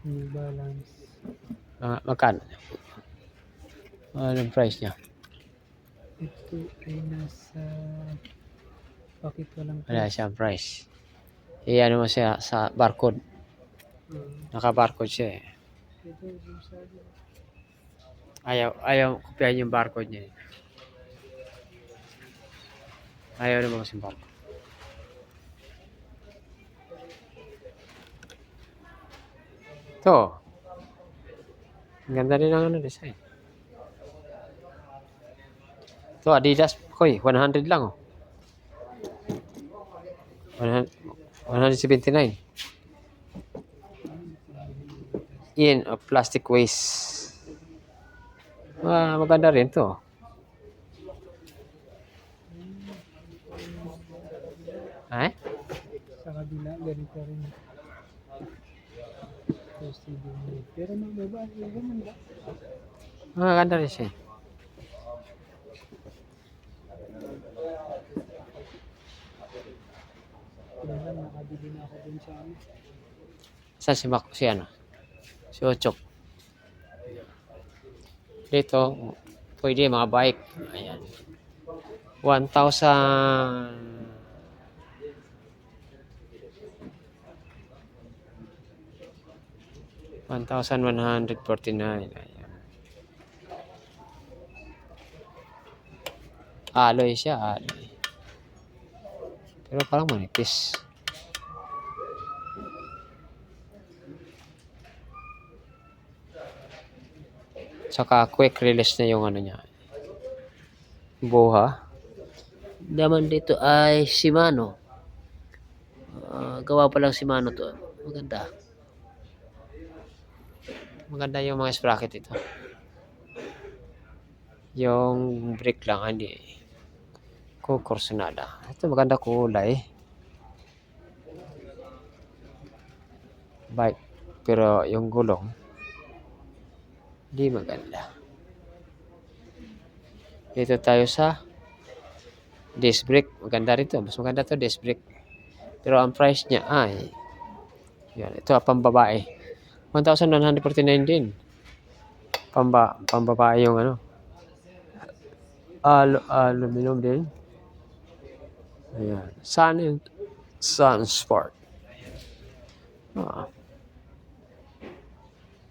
New Balance. Magkano? Anong price niya? Ito ay nasa bakit walang Wala price. siyang price. Ano mo siya sa barcode. Naka-barcode siya eh. Ito yung sabi. Ayaw kopyahin yung barcode niya eh. Ayaw naman kasi barcode. Ito. Ang ganda rin ang design. Ito Adidas. Hoy, 100 lang oh. 179. In of plastic waste. Maganda rin to. Ay? Sa kabila, ganito rin. Pero mababa, ganun ba? Maganda rin siya. Kailan nakabili na ako dun sa ano. Saan si ano? Si Ochok. Dito, pwede mga bike. Ayan. 1,000. 1,149. Ayan. Alloy siya, alloy. Pero parang manipis. Saka quick release na yung ano niya. Buha. Naman dito ay Shimano. Gawa pa lang Shimano to. Maganda. Maganda yung mga sprocket ito. Yung brake lang, hindi. Kukursunada. Ito maganda kulay. Bike. Pero yung gulong, hindi maganda. Dito tayo sa disc brake. Maganda rin to. Mas maganda to disc brake. Pero ang price niya ay yan. Ito pambabae. 1,149 din. Pambabae yung ano. Aluminum din. Ayan. Sun Sport.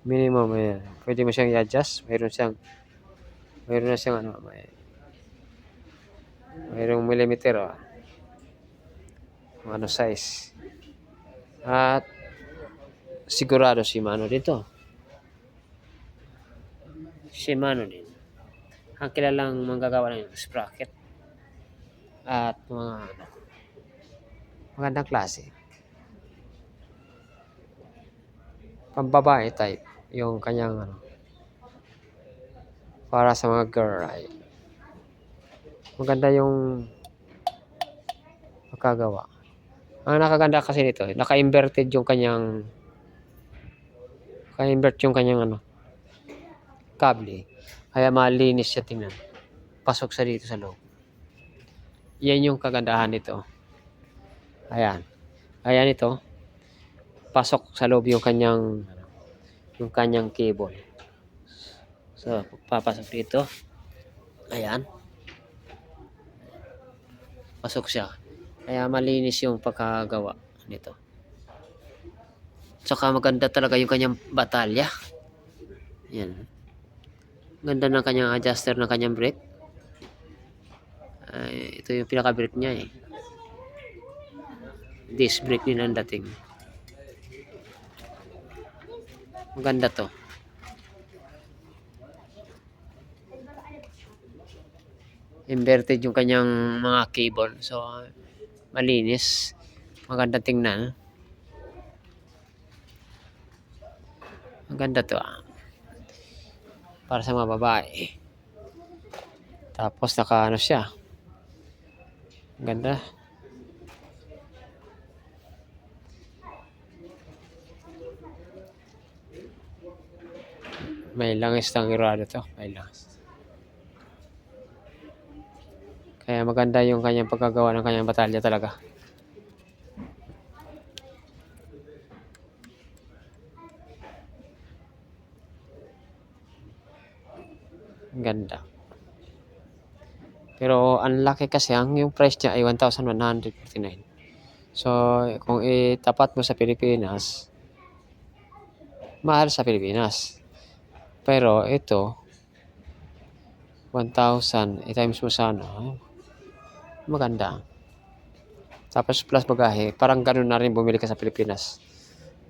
Minimum ayan. Pwede mo siyang i-adjust. Mayroon na siyang ano. Mayroong millimeter ano size. At sigurado Shimano dito. Shimano din. Ang kilalang manggagawa ng sprocket. At mga magandang klase. Pambabae type. Yung kanyang ano. Para sa mga girl ay maganda yung makagawa. Ang nakaganda kasi nito, naka-inverted yung kanyang ano, kable. Kaya malinis siya tingnan. Pasok sa dito sa loob. Yan yung kagandahan nito. Ayan. Ayan ito. Pasok sa loob yung kanyang cable. So, papasok dito. Ayan. Pasok siya. Kaya malinis yung pagkagawa nito. Tsaka maganda talaga yung kanyang batalya. Yan. Ganda ng kanyang adjuster ng kanyang brake. Ito yung pinaka-brake niya eh. Disc brake din ang dating. Maganda to. Inverted yung kanyang mga cable. So, malinis. Maganda tingnan. Maganda to para sa mga babae. Tapos naka ano siya. Ganda. May langis ng irado to. May langis. Kaya maganda yung kanyang pagkagawa ng kanyang batalya talaga. Ang ganda. Pero ang laki kasi, yung price niya ay 1,149. So, kung itapat mo sa Pilipinas, mahal sa Pilipinas. Pero ito, 1,000, i-times mo sa ano, maganda. Tapos plus bagahe, parang ganun na rin bumili ka sa Pilipinas.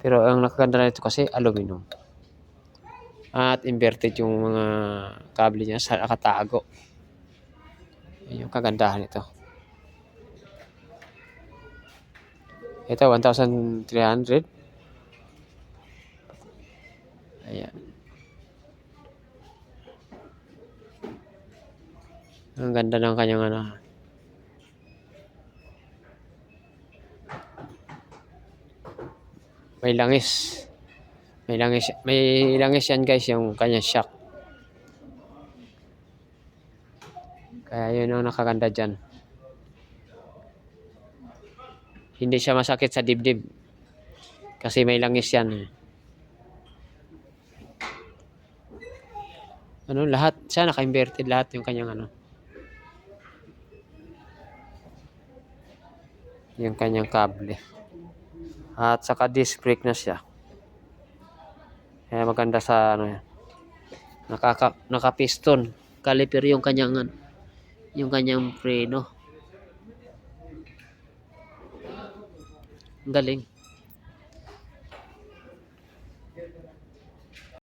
Pero ang nakaganda na ito kasi aluminum. At inverted yung mga kable niya sa nakatago. Yun yung kagandahan nito. Ito, 1,300. Ayan. Ang ganda ng kanyang ano. May langis. May langis yan guys, yung kanyang shock. Kaya yun ang nakaganda dyan. Hindi siya masakit sa dibdib. Kasi may langis yan. Ano, lahat siya naka-inverted lahat yung kanyang ano. Yung kanyang kable. At saka disc brake na siya. Kaya maganda sa ano yan. Naka-piston. Caliper yung kanyang preno. Ang galing.